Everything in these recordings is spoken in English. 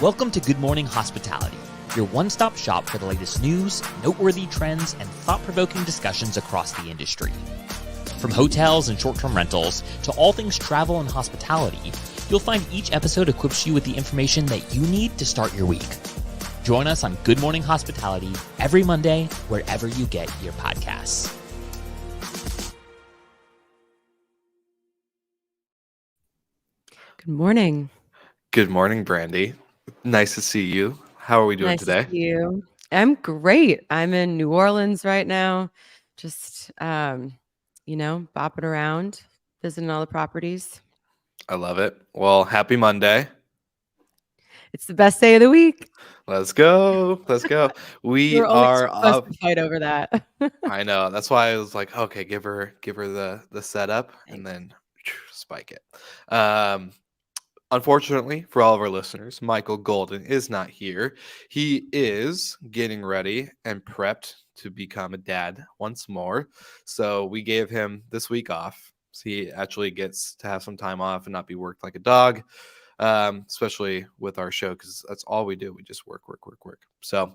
Welcome to Good Morning Hospitality, your one-stop shop for the latest news, noteworthy trends, and thought-provoking discussions across the industry. From hotels and short-term rentals to all things travel and hospitality, you'll find each episode equips you with the information that you need to start your week. Join us on Good Morning Hospitality every Monday, wherever you get your podcasts. Good morning. Good morning, Brandy. Nice to see you. How are we doing Nice today? to see you. I'm great. I'm in New Orleans right now, just bopping around, visiting all the properties. I love it. Well, happy Monday. It's the best day of the week. Let's go. Let's go. We We're only are supposed up. to fight over that. I know. That's why I was like, okay, give her the setup and then spike it. Unfortunately, for all of our listeners, Michael Golden is not here. He is getting ready and prepped to become a dad once more. So we gave him this week off. So he actually gets to have some time off and not be worked like a dog, especially with our show, because that's all we do. We just work. So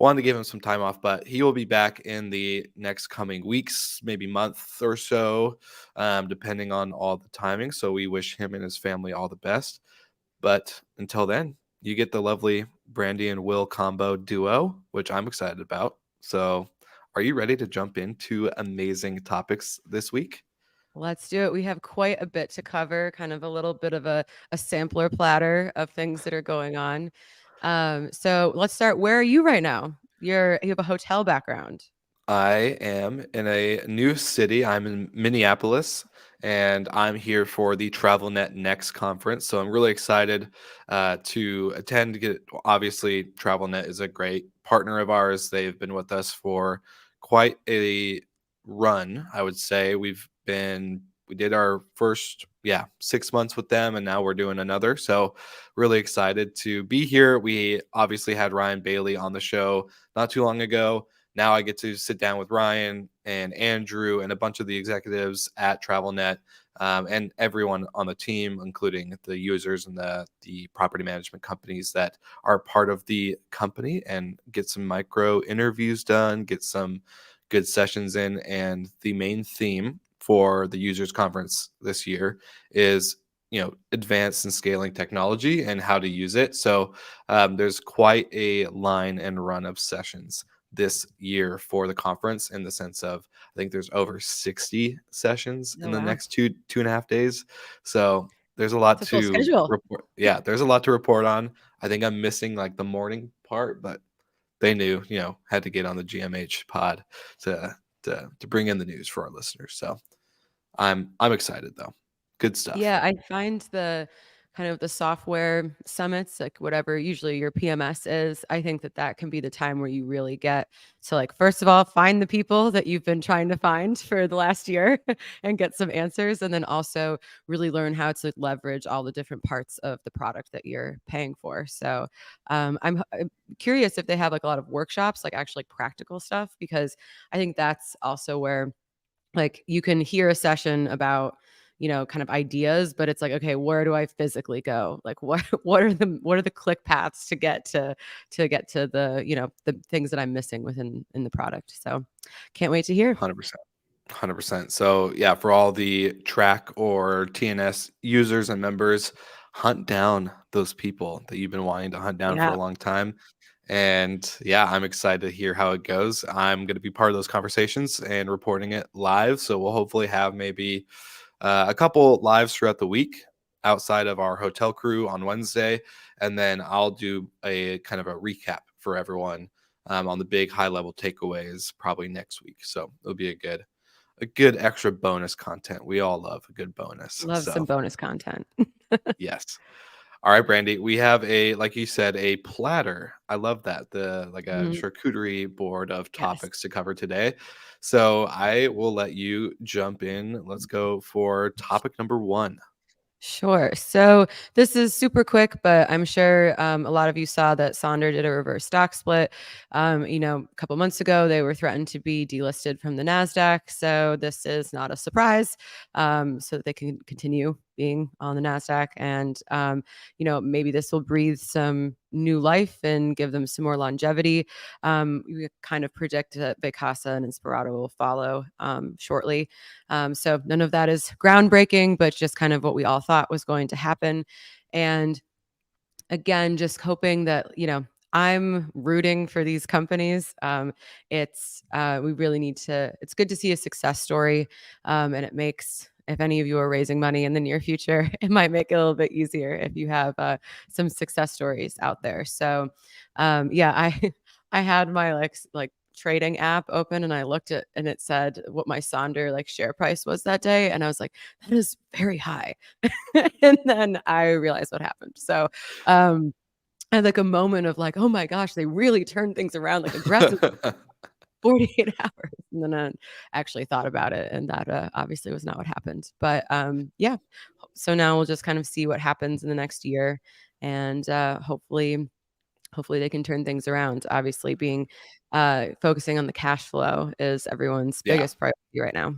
wanted to give him some time off, but he will be back in the next coming weeks, maybe month or so, depending on all the timing. So we wish him and his family all the best. But until then, you get the lovely Brandy and Will combo duo, which I'm excited about. So are you ready to jump into amazing topics this week? Let's do it. We have quite a bit to cover, kind of a little bit of a sampler platter of things that are going on. So let's start. Where are you right now? You have a hotel background. I am in a new city. I'm in Minneapolis, and I'm here for the TravelNet Next conference. So I'm really excited to attend. Obviously, TravelNet is a great partner of ours. They've been with us for quite a run, I would say. We did our first 6 months with them, and now we're doing another. So really excited to be here. We obviously had Ryan Bailey on the show not too long ago. Now I get to sit down with Ryan and Andrew and a bunch of the executives at TravelNet, and everyone on the team, including the users and the property management companies that are part of the company, and get some micro interviews done, get some good sessions in. And the main theme for the users conference this year is advanced and scaling technology and how to use it. So there's quite a line and run of sessions this year for the conference, in the sense of, I think there's over 60 sessions in the next 2.5 days. So there's a lot to report. Yeah, there's a lot to report on. I think I'm missing like the morning part, but they knew, had to get on the GMH pod to bring in the news for our listeners. So I'm excited though. Good stuff. Yeah, I find the kind of the software summits, like whatever usually your PMS is, I think that can be the time where you really get to, like, first of all, find the people that you've been trying to find for the last year and get some answers. And then also really learn how to leverage all the different parts of the product that you're paying for. So I'm curious if they have like a lot of workshops, like actually practical stuff, because I think that's also where, like, you can hear a session about, kind of ideas, but it's like, okay, where do I physically go? Like, what are the click paths to get to the, the things that I'm missing within the product. So can't wait to hear. 100%. So yeah, for all the track or TNS users and members, hunt down those people that you've been wanting to hunt down for a long time. And yeah, I'm excited to hear how it goes. I'm going to be part of those conversations and reporting it live. So we'll hopefully have maybe a couple lives throughout the week outside of our hotel crew on Wednesday. And then I'll do a kind of a recap for everyone on the big high level takeaways probably next week. So it'll be a good extra bonus content. We all love a good bonus. Love some bonus content. Yes. All right, Brandy, we have like you said, a platter. I love that. A charcuterie board of topics to cover today. So I will let you jump in. Let's go for topic number 1. Sure. So this is super quick, but I'm sure a lot of you saw that Sonder did a reverse stock split. A couple months ago, they were threatened to be delisted from the NASDAQ. So this is not a surprise, so that they can continue being on the NASDAQ. And, maybe this will breathe some new life and give them some more longevity. We kind of predict that Vacasa and Inspirato will follow shortly. So none of that is groundbreaking, but just kind of what we all thought was going to happen. And again, just hoping that, I'm rooting for these companies. We really need to, it's good to see a success story. And it makes, if any of you are raising money in the near future, it might make it a little bit easier if you have some success stories out there. So I had my like trading app open and I looked at and it said what my Sonder like share price was that day. And I was like, that is very high. And then I realized what happened. So I had like a moment of like, oh my gosh, they really turned things around like aggressively 48 hours. And then I actually thought about it, and that obviously was not what happened. But so now we'll just kind of see what happens in the next year, and hopefully they can turn things around. Obviously, being focusing on the cash flow is everyone's Yeah. biggest priority right now.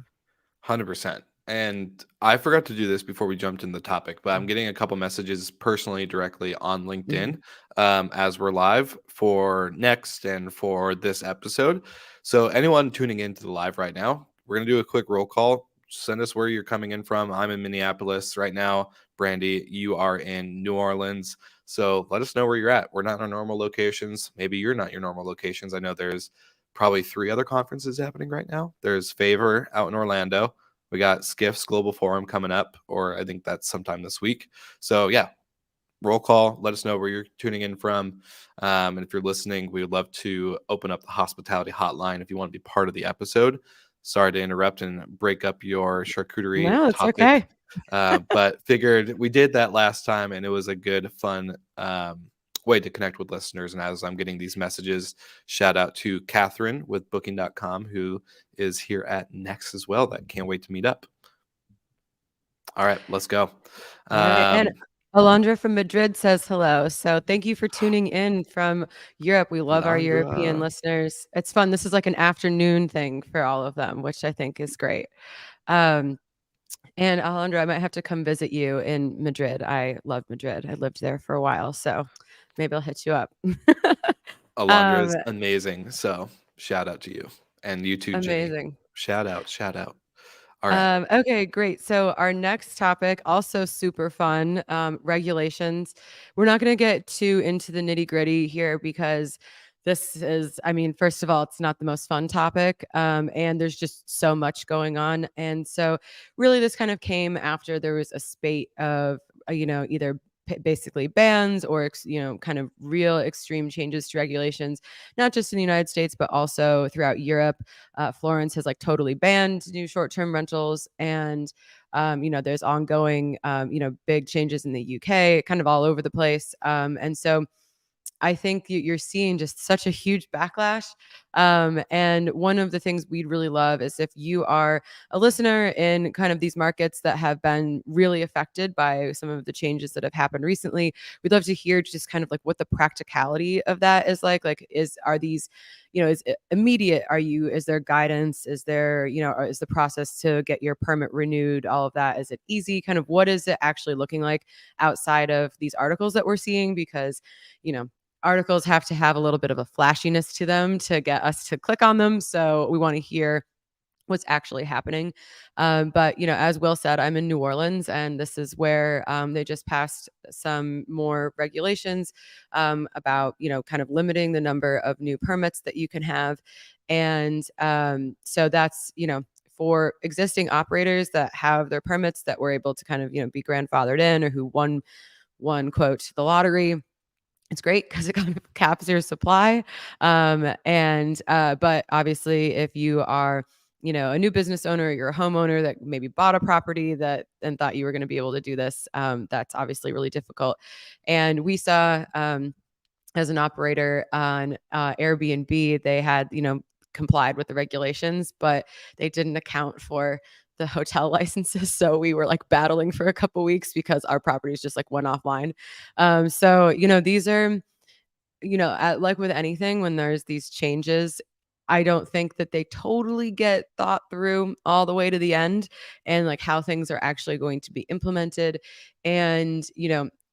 100%. And I forgot to do this before we jumped in the topic, but I'm getting a couple messages personally directly on LinkedIn as we're live for next and for this episode. So anyone tuning into the live right now, we're going to do a quick roll call. Send us where you're coming in from. I'm in Minneapolis right now. Brandy, you are in New Orleans. So let us know where you're at. We're not in our normal locations. Maybe you're not your normal locations. I know there's probably 3 other conferences happening right now. There's Favor out in Orlando. We got Skiff's Global Forum coming up, or I think that's sometime this week. So yeah, roll call. Let us know where you're tuning in from. And if you're listening, we would love to open up the hospitality hotline if you want to be part of the episode. Sorry to interrupt and break up your charcuterie No, it's topic. okay. But figured we did that last time and it was a good, fun way to connect with listeners. And as I'm getting these messages, shout out to Catherine with booking.com, who is here at Next as well. That can't wait to meet up. All right, let's go. All right. And Alondra from Madrid says hello. So thank you for tuning in from Europe. We love our European listeners. It's fun. This is like an afternoon thing for all of them, which I think is great. And Alondra, I might have to come visit you in Madrid. I love Madrid. I lived there for a while, so maybe I'll hit you up. Alondra is amazing. So shout out to you and you too, Jenny. Amazing. Shout out. All right. Okay, great. So our next topic, also super fun, regulations. We're not going to get too into the nitty gritty here because this is, first of all, it's not the most fun topic. And there's just so much going on. And so really this kind of came after there was a spate of, either basically bans or, kind of real extreme changes to regulations, not just in the United States, but also throughout Europe. Florence has like totally banned new short-term rentals. And, there's ongoing, big changes in the UK, kind of all over the place. And so I think you're seeing just such a huge backlash. And one of the things we'd really love is if you are a listener in kind of these markets that have been really affected by some of the changes that have happened recently, we'd love to hear just kind of like what the practicality of that is like. Like, are these, is it immediate? Is there guidance? Is there, is the process to get your permit renewed? All of that. Is it easy? Kind of what is it actually looking like outside of these articles that we're seeing? Because, articles have to have a little bit of a flashiness to them to get us to click on them. So we want to hear what's actually happening. But, as Will said, I'm in New Orleans, and this is where they just passed some more regulations about, kind of limiting the number of new permits that you can have. And so that's, for existing operators that have their permits that were able to kind of, be grandfathered in or who won quote, the lottery. It's great because it kind of caps your supply. But obviously if you are, a new business owner, you're a homeowner that maybe bought a property and thought you were going to be able to do this, that's obviously really difficult. And we saw, as an operator on Airbnb, they had, complied with the regulations, but they didn't account for the hotel licenses. So we were like battling for a couple weeks because our properties just like went offline. So, these are, like with anything, when there's these changes, I don't think that they totally get thought through all the way to the end, and like how things are actually going to be implemented. And,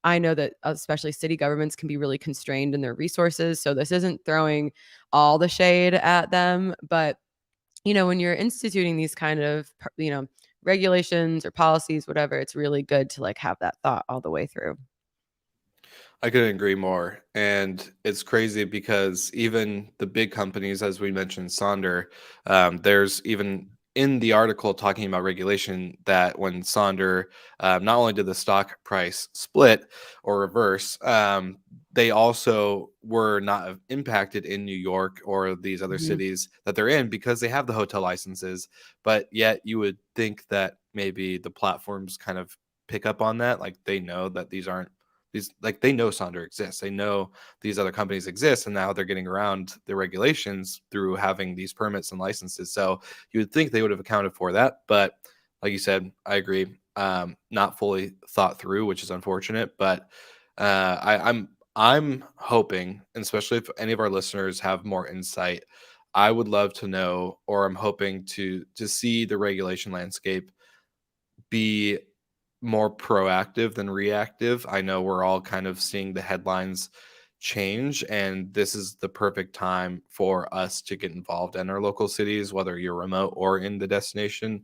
I know that especially city governments can be really constrained in their resources. So this isn't throwing all the shade at them, but when you're instituting these kind of, regulations or policies, whatever, it's really good to like have that thought all the way through. I couldn't agree more. And it's crazy because even the big companies, as we mentioned, Sonder, there's even in the article talking about regulation that when Sonder, not only did the stock price split or reverse, they also were not impacted in New York or these other Mhm. cities that they're in because they have the hotel licenses. But yet you would think that maybe the platforms kind of pick up on that. Like they know that they know Sonder exists. They know these other companies exist, and now they're getting around the regulations through having these permits and licenses. So you would think they would have accounted for that, but like you said, I agree. Not fully thought through, which is unfortunate. But I'm hoping, and especially if any of our listeners have more insight, I would love to know, or I'm hoping to see the regulation landscape be more proactive than reactive. I know we're all kind of seeing the headlines change, and this is the perfect time for us to get involved in our local cities, whether you're remote or in the destination,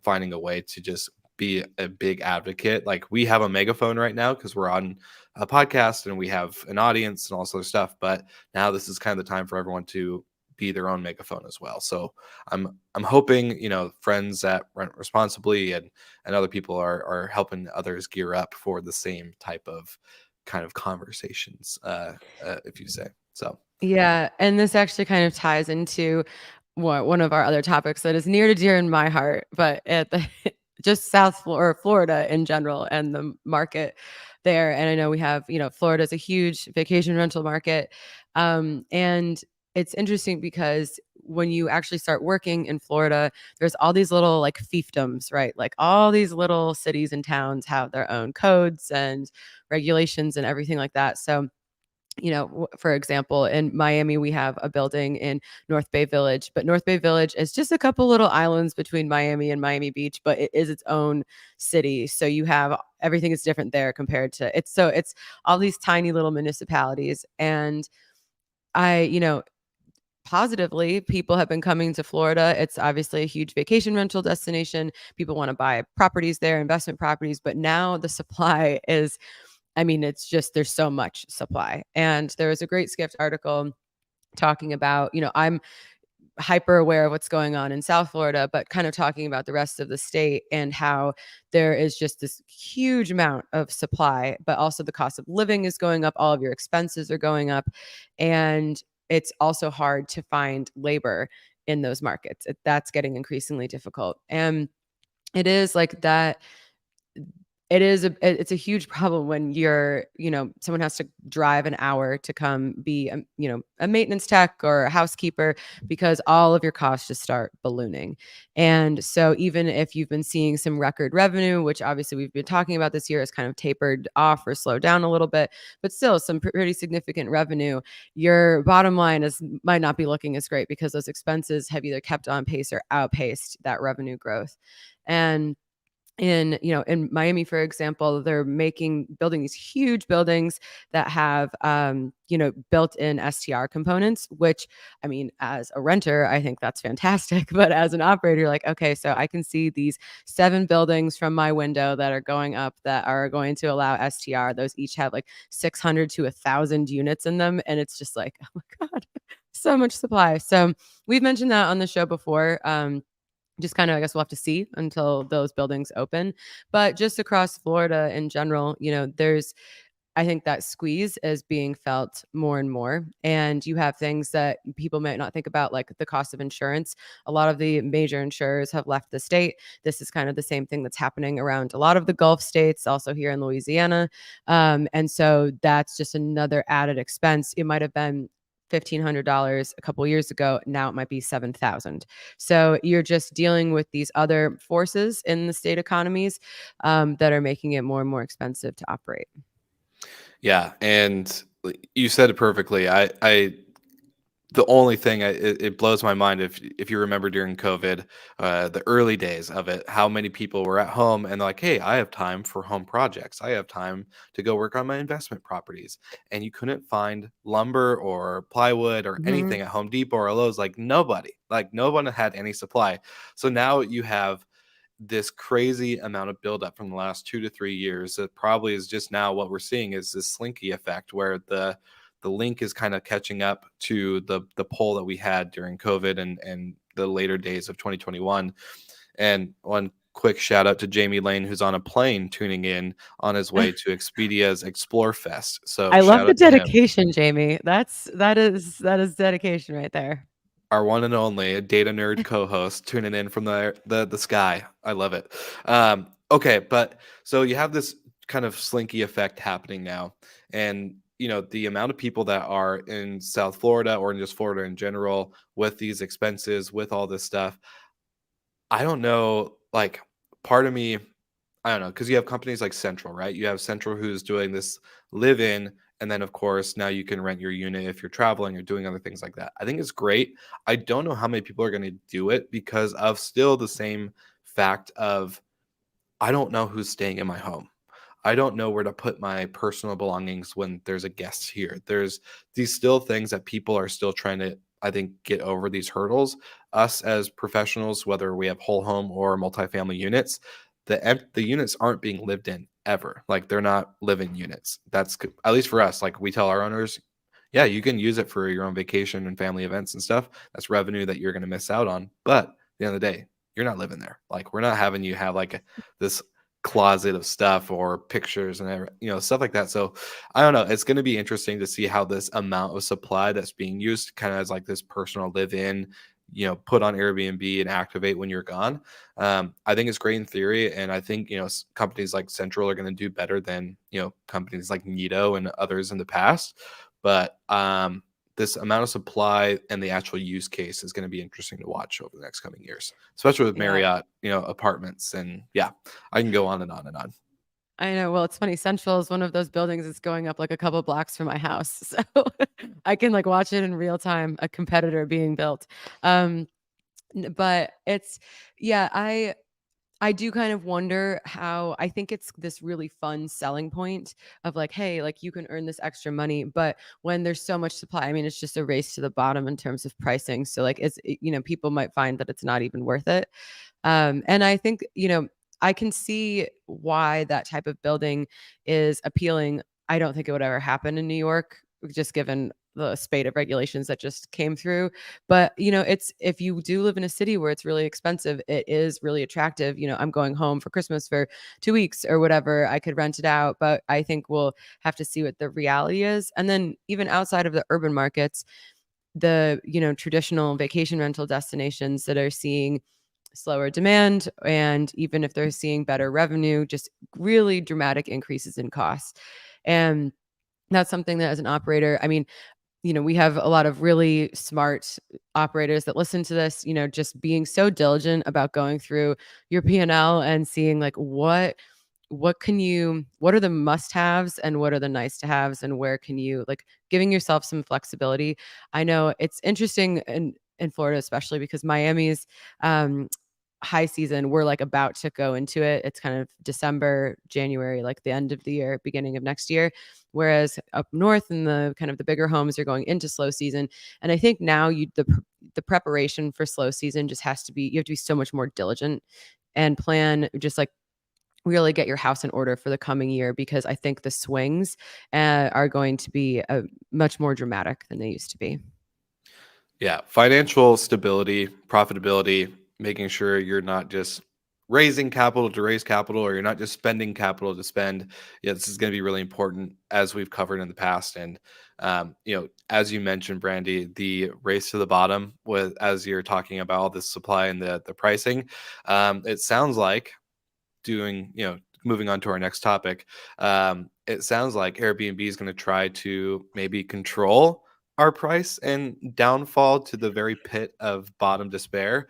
finding a way to just be a big advocate. Like we have a megaphone right now because we're on a podcast and we have an audience and all sort of stuff. But now this is kind of the time for everyone to be their own megaphone as well. So I'm hoping friends that rent responsibly and other people are helping others gear up for the same type of kind of conversations, if you say so. Yeah, and this actually kind of ties into one of our other topics that is near to dear in my heart, but at the just or Florida in general and the market there. And I know we have, Florida is a huge vacation rental market. And it's interesting because when you actually start working in Florida, there's all these little like fiefdoms, right? Like all these little cities and towns have their own codes and regulations and everything like that. So for example, in Miami, we have a building in North Bay Village, but North Bay Village is just a couple little islands between Miami and Miami Beach, but it is its own city. So you have everything is different there compared to it's all these tiny little municipalities. And positively, people have been coming to Florida. It's obviously a huge vacation rental destination. People want to buy properties there, investment properties, but now the supply is it's just there's so much supply. And there was a great Skift article talking about, I'm hyper aware of what's going on in South Florida, but kind of talking about the rest of the state and how there is just this huge amount of supply, but also the cost of living is going up. All of your expenses are going up. And it's also hard to find labor in those markets. That's getting increasingly difficult. And it is like that it's a huge problem when someone has to drive an hour to come be a maintenance tech or a housekeeper because all of your costs just start ballooning. And so even if you've been seeing some record revenue, which obviously we've been talking about this year has kind of tapered off or slowed down a little bit, but still some pretty significant revenue, your bottom line might not be looking as great because those expenses have either kept on pace or outpaced that revenue growth. And in Miami, for example, they're building these huge buildings that have built-in STR components, which as a renter I think that's fantastic, but as an operator you're like, okay, so I can see these 7 buildings from my window that are going up that are going to allow STR. Those each have like 600 to 1,000 units in them, and it's just like, oh my god, so much supply. So we've mentioned that on the show before. Just kind of, I guess we'll have to see until those buildings open. But just across Florida in general, I think that squeeze is being felt more and more. And you have things that people might not think about, like the cost of insurance. A lot of the major insurers have left the state. This is kind of the same thing that's happening around a lot of the Gulf states, also here in Louisiana. And so that's just another added expense. It might have been $1,500 a couple of years ago. Now it might be $7,000. So you're just dealing with these other forces in the state economies that are making it more and more expensive to operate. Yeah, and you said it perfectly. I the only thing it blows my mind if you remember during COVID, the early days of it, how many people were at home and they're like, hey, I have time for home projects. I have time to go work on my investment properties. And you couldn't find lumber or plywood or Mhm. anything at Home Depot or Lowe's, like no one had any supply. So now you have this crazy amount of buildup from the last 2 to 3 years that probably is just now what we're seeing is this slinky effect where the link is kind of catching up to the pull that we had during COVID and the later days of 2021. And one quick shout out to Jamie Lane, who's on a plane tuning in on his way to Expedia's Explore Fest. So I love shout the out to him. dedication, Jamie. That is dedication right there. Our one and only data nerd co-host tuning in from the sky. I love it. Okay, but so you have this kind of slinky effect happening now, and the amount of people that are in South Florida or in just Florida in general with these expenses, with all this stuff. I don't know. Like, part of me, I don't know, because you have companies like Central, right? You have Central who's doing this live in, and then of course now you can rent your unit if you're traveling or doing other things like that. I think it's great. I don't know how many people are going to do it because of still the same fact of I don't know who's staying in my home. I don't know where to put my personal belongings when there's a guest here. There's these still things that people are still trying to, I think, get over these hurdles. Us as professionals, whether we have whole home or multifamily units, the units aren't being lived in ever. Like, they're not living units. That's at least for us. Like, we tell our owners, yeah, you can use it for your own vacation and family events and stuff. That's revenue that you're going to miss out on. But at the end of the day, you're not living there. Like, we're not having you have like this closet of stuff or pictures and stuff like that. So I don't know. It's going to be interesting to see how this amount of supply that's being used kind of as like this personal live-in, put on Airbnb and activate when you're gone. I think it's great in theory, and I think companies like Central are going to do better than companies like Nito and others in the past. But this amount of supply and the actual use case is going to be interesting to watch over the next coming years, especially with Yeah. Marriott, apartments. And yeah, I can go on and on and on. I know. Well, it's funny. Central is one of those buildings that's going up like a couple blocks from my house. So I can like watch it in real time, a competitor being built. But it's, yeah, I do kind of wonder how I think it's this really fun selling point of like, hey, like you can earn this extra money, but when there's so much supply, I mean, it's just a race to the bottom in terms of pricing. So like people might find that it's not even worth it. And I think, I can see why that type of building is appealing. I don't think it would ever happen in New York, just given the spate of regulations that just came through. But, it's if you do live in a city where it's really expensive, it is really attractive. I'm going home for Christmas for 2 weeks or whatever. I could rent it out, but I think we'll have to see what the reality is. And then even outside of the urban markets, the, traditional vacation rental destinations that are seeing slower demand, and even if they're seeing better revenue, just really dramatic increases in costs. And that's something that as an operator, I mean, we have a lot of really smart operators that listen to this, just being so diligent about going through your P&L and seeing like what are the must-haves and what are the nice to haves, and where can you like giving yourself some flexibility. I know it's interesting in Florida, especially because Miami's high season, we're like about to go into it. It's kind of December, January, like the end of the year, beginning of next year. Whereas up north in the kind of the bigger homes are going into slow season. And I think now the preparation for slow season just has to be, you have to be so much more diligent and plan, just like really get your house in order for the coming year, because I think the swings are going to be much more dramatic than they used to be. Yeah, financial stability, profitability, making sure you're not just raising capital to raise capital, or you're not just spending capital to spend. Yeah, this is going to be really important, as we've covered in the past. And as you mentioned, Brandy, the race to the bottom as you're talking about all this supply and the pricing, it sounds like moving on to our next topic, it sounds like Airbnb is going to try to maybe control our price and downfall to the very pit of bottom despair.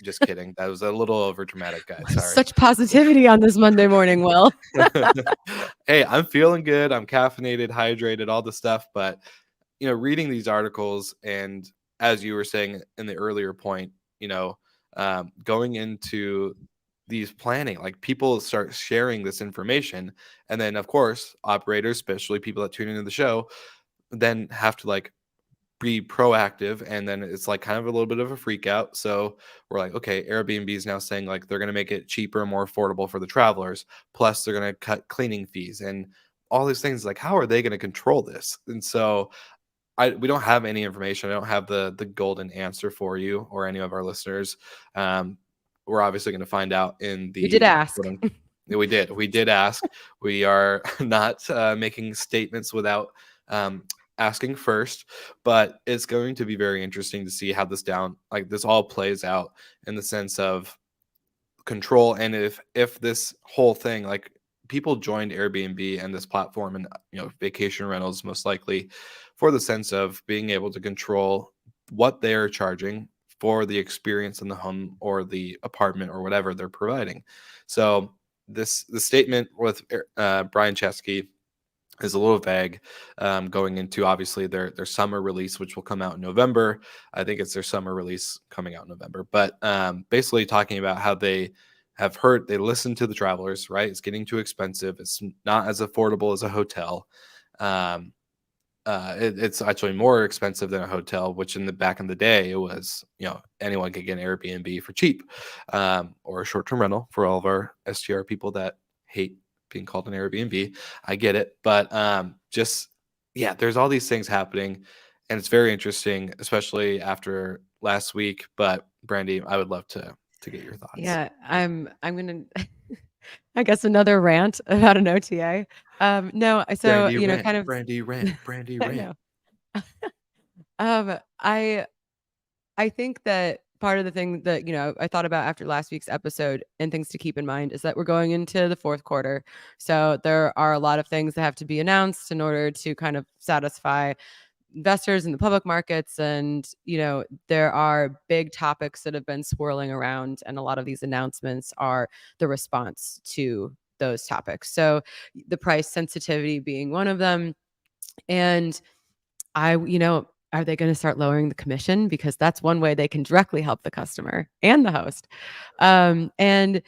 Just kidding. That was a little over dramatic, guys. Sorry. Such positivity on this Monday morning, Will. Hey, I'm feeling good. I'm caffeinated, hydrated, all the stuff, but reading these articles, and as you were saying in the earlier point, going into these planning, like people start sharing this information, and then of course operators, especially people that tune into the show, then have to like be proactive, and then it's like kind of a little bit of a freak out. So we're like, okay, Airbnb is now saying like they're going to make it cheaper and more affordable for the travelers, plus they're going to cut cleaning fees and all these things. Like, how are they going to control this? And so we don't have any information. I don't have the golden answer for you or any of our listeners. We're obviously going to find out in You did the ask. we did ask. We are not making statements without asking first, but it's going to be very interesting to see how this all plays out in the sense of control. And if this whole thing, like, people joined Airbnb and this platform and vacation rentals most likely for the sense of being able to control what they're charging for the experience in the home or the apartment or whatever they're providing. So the statement with Brian Chesky is a little vague, going into obviously their summer release, which will come out in November. I think it's their summer release coming out in November. But basically talking about how they listen to the travelers, right? It's getting too expensive. It's not as affordable as a hotel. It's actually more expensive than a hotel, which in the back in the day, it was, anyone could get an Airbnb for cheap, or a short-term rental for all of our STR people that hate being called an Airbnb. I get it. But there's all these things happening, and it's very interesting, especially after last week. But Brandy, I would love to get your thoughts. Yeah, I'm gonna I guess another rant about an OTA. No, so Brandy rant, kind of Brandy rant, Brandy I rant. know. I think that part of the thing that, I thought about after last week's episode and things to keep in mind is that we're going into the fourth quarter. So there are a lot of things that have to be announced in order to kind of satisfy investors in the public markets. And, there are big topics that have been swirling around, and a lot of these announcements are the response to those topics. So the price sensitivity being one of them. And are they going to start lowering the commission? Because that's one way they can directly help the customer and the host. And,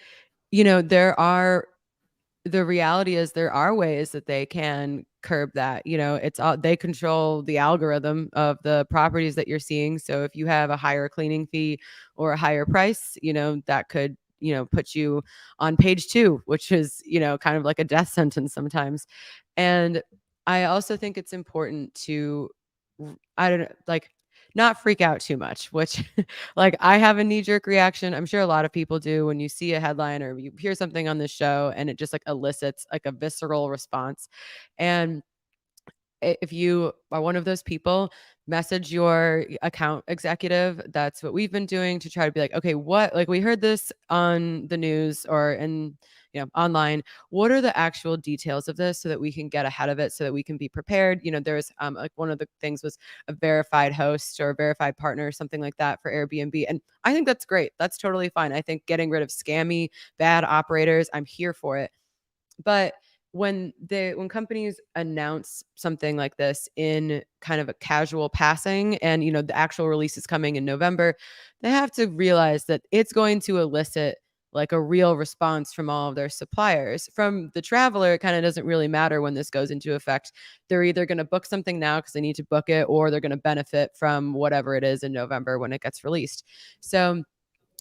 the reality is there are ways that they can curb that. It's all, they control the algorithm of the properties that you're seeing. So if you have a higher cleaning fee or a higher price, that could, put you on page 2, which is, kind of like a death sentence sometimes. And I also think it's important to, I don't know, like, not freak out too much, which like I have a knee-jerk reaction. I'm sure a lot of people do when you see a headline or you hear something on the show and it just like elicits like a visceral response. And if you are one of those people, message your account executive. That's what we've been doing to try to be like, okay, what, like, we heard this on the news or in, online. What are the actual details of this so that we can get ahead of it, so that we can be prepared? There's like one of the things was a verified host or a verified partner, something like that for Airbnb. And I think that's great. That's totally fine. I think getting rid of scammy, bad operators, I'm here for it. But when companies announce something like this in kind of a casual passing, and the actual release is coming in November, they have to realize that it's going to elicit like a real response from all of their suppliers. From the traveler, it kind of doesn't really matter when this goes into effect. They're either going to book something now because they need to book it, or they're going to benefit from whatever it is in November when it gets released. So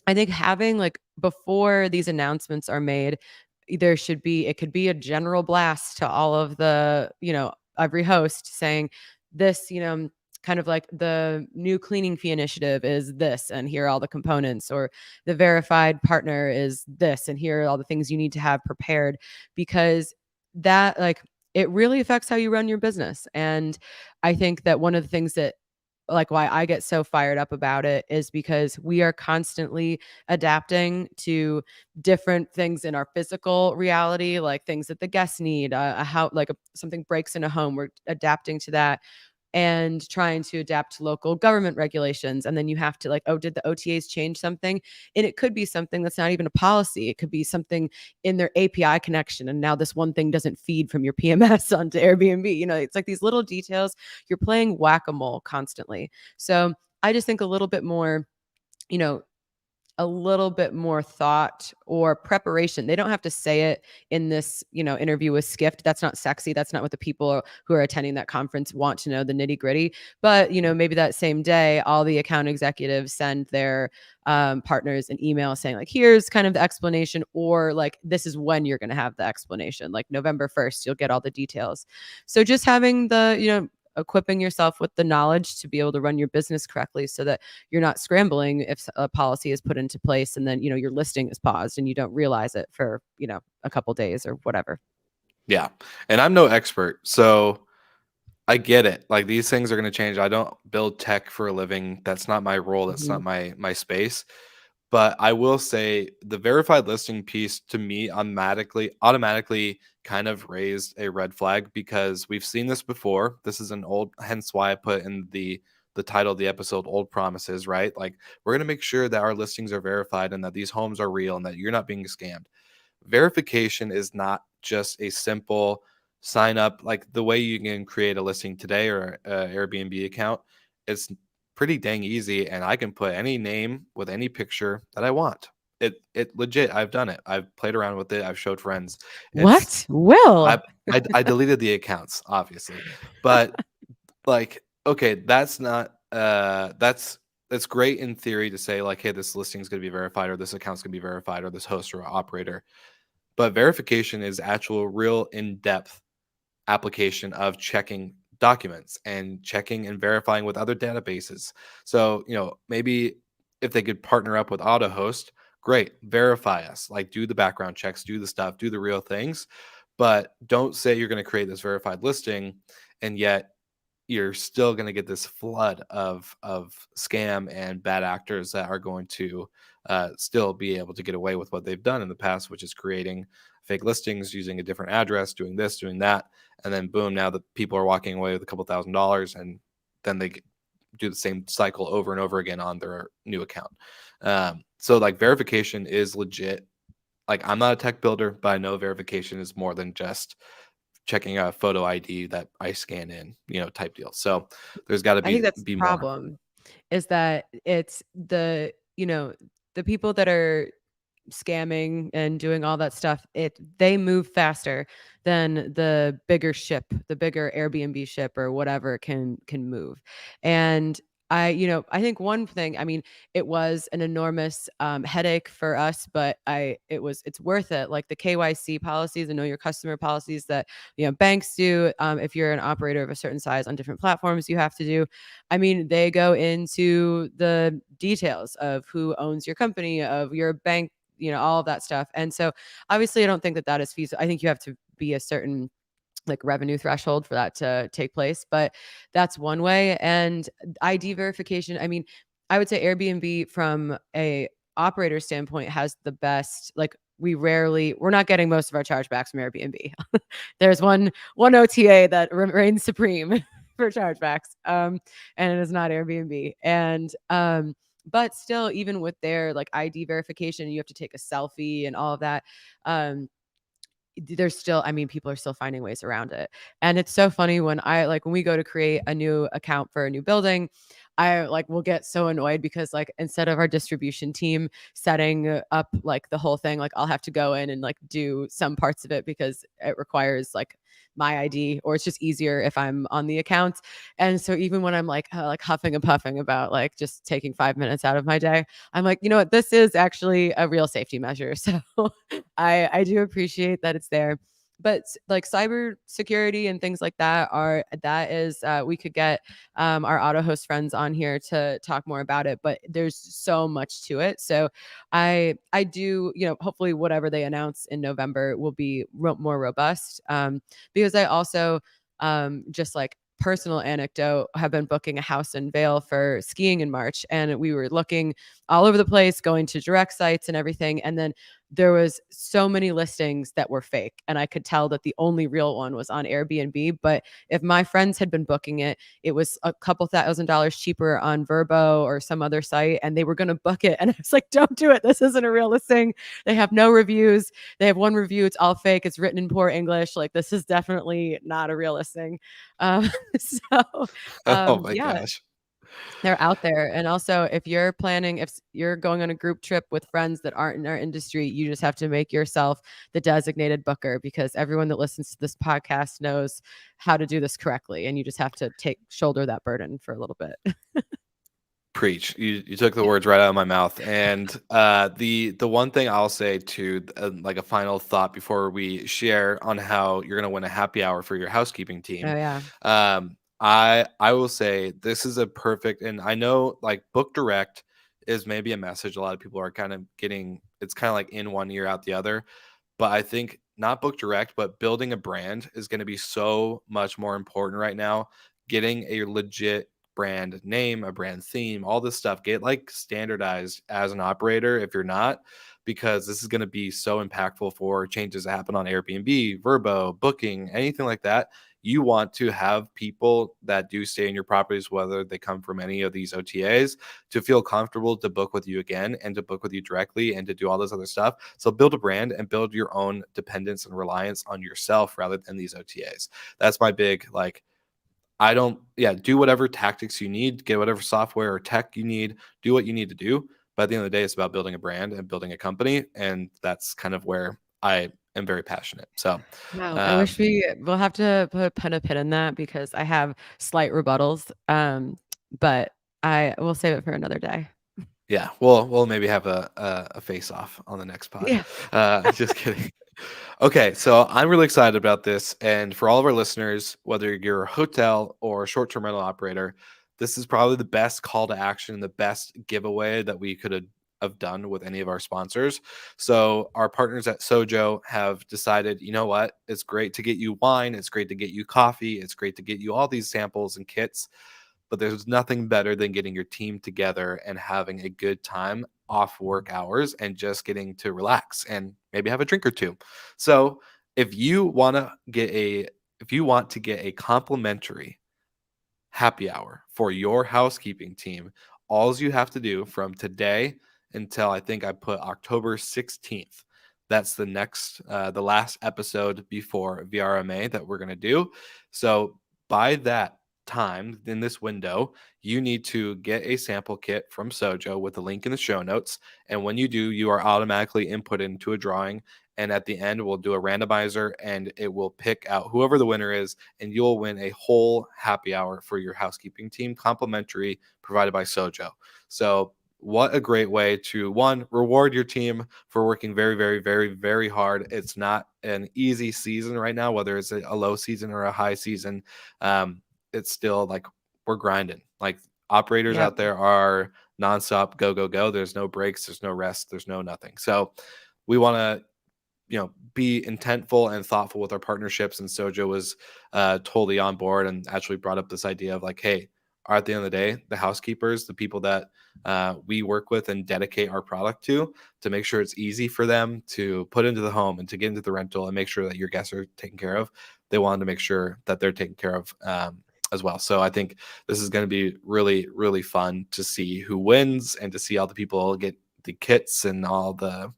I think having, like, before these announcements are made, it could be a general blast to all of the, every host saying this, kind of like the new cleaning fee initiative is this, and here are all the components, or the verified partner is this, and here are all the things you need to have prepared, because that, like, it really affects how you run your business. And I think that one of the things that, like, why I get so fired up about it is because we are constantly adapting to different things in our physical reality, like things that the guests need, something breaks in a home, we're adapting to that. and trying to adapt to local government regulations. And then you have to like, oh, did the OTAs change something? And it could be something that's not even a policy. It could be something in their API connection. And now this one thing doesn't feed from your PMS onto Airbnb. You know, it's like these little details. You're playing whack-a-mole constantly. So I just think a little bit more, you know, a little bit more thought or preparation. They don't have to say it in this, you know, interview with Skift. That's not sexy. That's not what the people who are attending that conference want to know, the nitty gritty. But, you know, maybe that same day, all the account executives send their partners an email saying like, here's kind of the explanation, or like, this is when you're going to have the explanation, like November 1st, you'll get all the details. So just having the, you know, equipping yourself with the knowledge to be able to run your business correctly so that you're not scrambling if a policy is put into place and then, you know, your listing is paused and you don't realize it for, you know, a couple days or whatever. Yeah. And I'm no expert, so I get it. Like, these things are going to change. I don't build tech for a living. That's not my role. That's not my space. But I will say the verified listing piece to me automatically kind of raised a red flag, because we've seen this before. This is an old, hence why I put in the title of the episode, Old Promises, right? Like, we're going to make sure that our listings are verified and that these homes are real and that you're not being scammed. Verification is not just a simple sign up, like the way you can create a listing today or an Airbnb account. It's pretty dang easy, and I can put any name with any picture that I want. It legit. I've done it. I've played around with it. I've showed friends. What? Will? I deleted the accounts, obviously, but like, okay, that's not that's great in theory to say like, hey, this listing is going to be verified, or this account's going to be verified, or this host or operator. But verification is actual, real in-depth application of checking documents and checking and verifying with other databases. So, you know, maybe if they could partner up with AutoHost, great, verify us, like do the background checks, do the stuff, do the real things. But don't say you're going to create this verified listing and yet you're still going to get this flood of scam and bad actors that are going to still be able to get away with what they've done in the past, which is creating fake listings using a different address, doing this, doing that, and then boom, now the people are walking away with a couple $1,000s, and then they do the same cycle over and over again on their new account. So like, verification is legit. Like, I'm not a tech builder, but I know verification is more than just checking a photo ID that I scan in, you know, type deal. So there's got to I think that's be the more. problem, is that it's the, you know, the people that are scamming and doing all that stuff, they move faster than the bigger ship, the bigger Airbnb ship or whatever can move. And I think one thing, I mean, it was an enormous headache for us, but it's worth it. Like the KYC policies and know your customer policies that, you know, banks do. If you're an operator of a certain size on different platforms, you have to do. I mean, they go into the details of who owns your company, of your bank, you know, all of that stuff. And so obviously I don't think that is feasible. I think you have to be a certain like revenue threshold for that to take place, but that's one way. And ID verification, I mean, I would say Airbnb from a operator standpoint has the best, like we're not getting most of our chargebacks from Airbnb. There's one OTA that reigns supreme for chargebacks. And it is not Airbnb. And but still, even with their like ID verification, you have to take a selfie and all of that. There's still, I mean, people are still finding ways around it. And it's so funny when when we go to create a new account for a new building, I like will get so annoyed because like instead of our distribution team setting up like the whole thing, like I'll have to go in and like do some parts of it because it requires like my ID, or it's just easier if I'm on the account. And so even when I'm like huffing and puffing about like just taking 5 minutes out of my day, I'm like, you know what, this is actually a real safety measure. So I do appreciate that it's there. But like cyber security and things like that we could get our auto host friends on here to talk more about it, but there's so much to it. So I do, you know, hopefully whatever they announce in November will be more robust, because I also just like personal anecdote, have been booking a house in Vail for skiing in March, and we were looking all over the place, going to direct sites and everything. And then there was so many listings that were fake, and I could tell that the only real one was on Airbnb. But if my friends had been booking it, it was a couple $1,000s cheaper on Vrbo or some other site, and they were going to book it. And I was like, don't do it. This isn't a real listing. They have no reviews. They have one review. It's all fake. It's written in poor English. Like, this is definitely not a real listing. So, Oh my yeah, gosh. they're out there. And also, if you're planning, if you're going on a group trip with friends that aren't in our industry, you just have to make yourself the designated booker, because everyone that listens to this podcast knows how to do this correctly. And you just have to shoulder that burden for a little bit. Preach. You took the words right out of my mouth. And the one thing I'll say to like a final thought before we share on how you're going to win a happy hour for your housekeeping team. Oh, yeah. I will say this is a perfect, and I know like book direct is maybe a message a lot of people are kind of getting. It's kind of like in one ear out the other. But I think not book direct, but building a brand is going to be so much more important right now. Getting a legit brand name, a brand theme, all this stuff, get like standardized as an operator if you're not, because this is going to be so impactful for changes that happen on Airbnb, Vrbo, Booking, anything like that. You want to have people that do stay in your properties, whether they come from any of these OTAs, to feel comfortable to book with you again and to book with you directly and to do all this other stuff. So build a brand and build your own dependence and reliance on yourself rather than these OTAs. That's my big, like, do whatever tactics you need, get whatever software or tech you need, do what you need to do. But at the end of the day, it's about building a brand and building a company. And that's kind of where I am very passionate. So, Wow. I wish we'll have to put a pin in that, because I have slight rebuttals. But I will save it for another day. yeah, we'll maybe have a face off on the next pod. Yeah. Just kidding. Okay, so I'm really excited about this. And for all of our listeners, whether you're a hotel or a short-term rental operator, this is probably the best call to action, the best giveaway that we could have done with any of our sponsors. So our partners at Sojo have decided, you know what? It's great to get you wine. It's great to get you coffee. It's great to get you all these samples and kits. But there's nothing better than getting your team together and having a good time off work hours and just getting to relax and maybe have a drink or two. So if you want to get a complimentary happy hour for your housekeeping team, all you have to do from today until I think I put October 16th. That's the last episode before VRMA that we're going to do. So by that time in this window, you need to get a sample kit from Sojo with a link in the show notes. And when you do, you are automatically input into a drawing. And at the end, we'll do a randomizer and it will pick out whoever the winner is, and you'll win a whole happy hour for your housekeeping team, complimentary, provided by Sojo. So what a great way to, one, reward your team for working very, very, very, very hard. It's not an easy season right now, whether it's a low season or a high season. It's still like we're grinding. Like operators out there are nonstop, go, go, go. There's no breaks, there's no rest, there's no nothing. So we want to, be intentful and thoughtful with our partnerships. And Sojo was totally on board and actually brought up this idea of like, hey, at the end of the day, the housekeepers, the people that we work with and dedicate our product to make sure it's easy for them to put into the home and to get into the rental and make sure that your guests are taken care of. They wanted to make sure that they're taken care of as well. So I think this is going to be really, really fun to see who wins and to see all the people get the kits and all the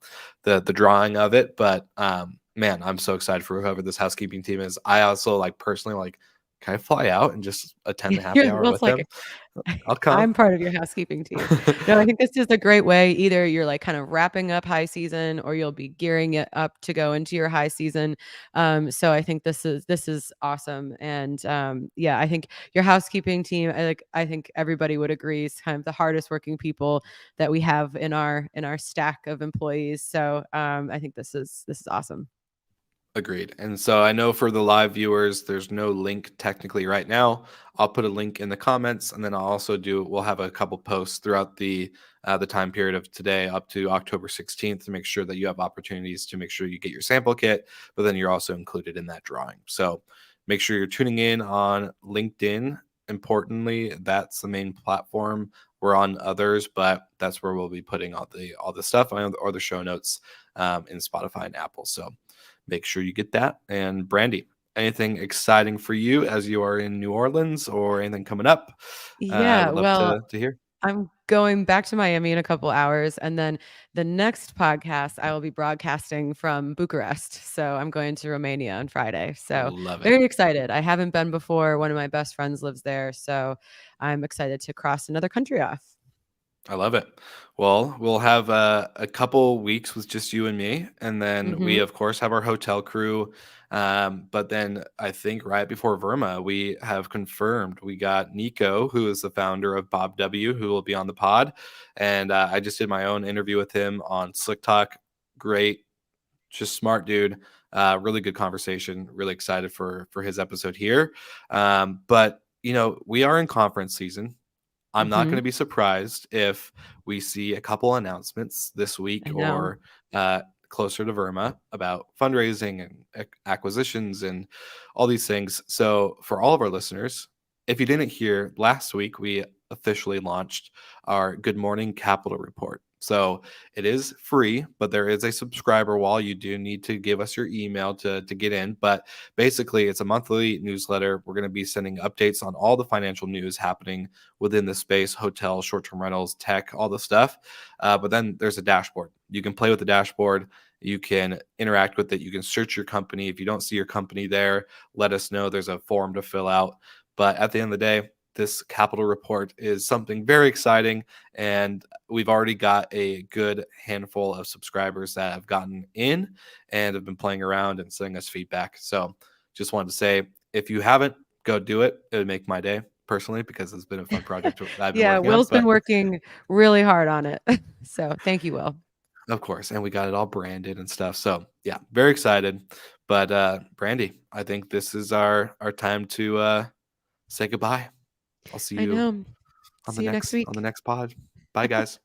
drawing of it. But man, I'm so excited for whoever this housekeeping team is. I also personally can I fly out and just attend the happy hour with them? I'll come. I'm part of your housekeeping team. No, I think this is a great way. Either you're kind of wrapping up high season, or you'll be gearing it up to go into your high season. So I think this is awesome. And I think your housekeeping team, I think everybody would agree, is kind of the hardest working people that we have in our stack of employees. So I think this is awesome. Agreed. And so I know for the live viewers, there's no link technically right now. I'll put a link in the comments, and then we'll have a couple posts throughout the time period of today up to October 16th to make sure that you have opportunities to make sure you get your sample kit, but then you're also included in that drawing. So make sure you're tuning in on LinkedIn importantly, that's the main platform. We're on others, but that's where we'll be putting all the stuff or the show notes in Spotify and Apple. So make sure you get that. And Brandy, anything exciting for you as you are in New Orleans or anything coming up? I Yeah, would love well, to hear. I'm going back to Miami in a couple hours, and then the next podcast I will be broadcasting from Bucharest. So I'm going to Romania on Friday. So Love it. very excited. I haven't been before. One of my best friends lives there, so I'm excited to cross another country off. I love it. Well, we'll have a couple weeks with just you and me, and then we, Mhm. of course, have our hotel crew. But then I think right before Verma, we have confirmed we got Nico, who is the founder of Bob W, who will be on the pod. And I just did my own interview with him on Slick Talk. Great, just smart dude. Really good conversation. Really excited for his episode here. But we are in conference season. I'm not going Mhm. to be surprised if we see a couple announcements this I week know. or closer to Verma about fundraising and acquisitions and all these things. So, for all of our listeners, if you didn't hear, last week we officially launched our Good Morning Capital Report. So it is free, but there is a subscriber wall. You do need to give us your email to get in. But basically, it's a monthly newsletter. We're going to be sending updates on all the financial news happening within the space: hotels, short-term rentals, tech, all the stuff. But then there's a dashboard. You can play with the dashboard. You can interact with it. You can search your company. If you don't see your company there, let us know. There's a form to fill out. But at the end of the day, this capital report is something very exciting, and we've already got a good handful of subscribers that have gotten in and have been playing around and sending us feedback. So just wanted to say, if you haven't, go do it. It would make my day personally, because it's been a fun project that I've been Yeah, working on. Will's been But working really hard on it. So thank you, Will. of course, and we got it all branded and stuff. So yeah, very excited. But Brandy, I think this is our time to say goodbye. I'll see I you know. See you next on the week. next pod. Bye, guys.